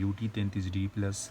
UT33D+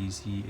DC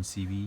NCV۔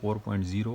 4.0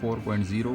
4.0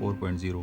4.0۔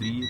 3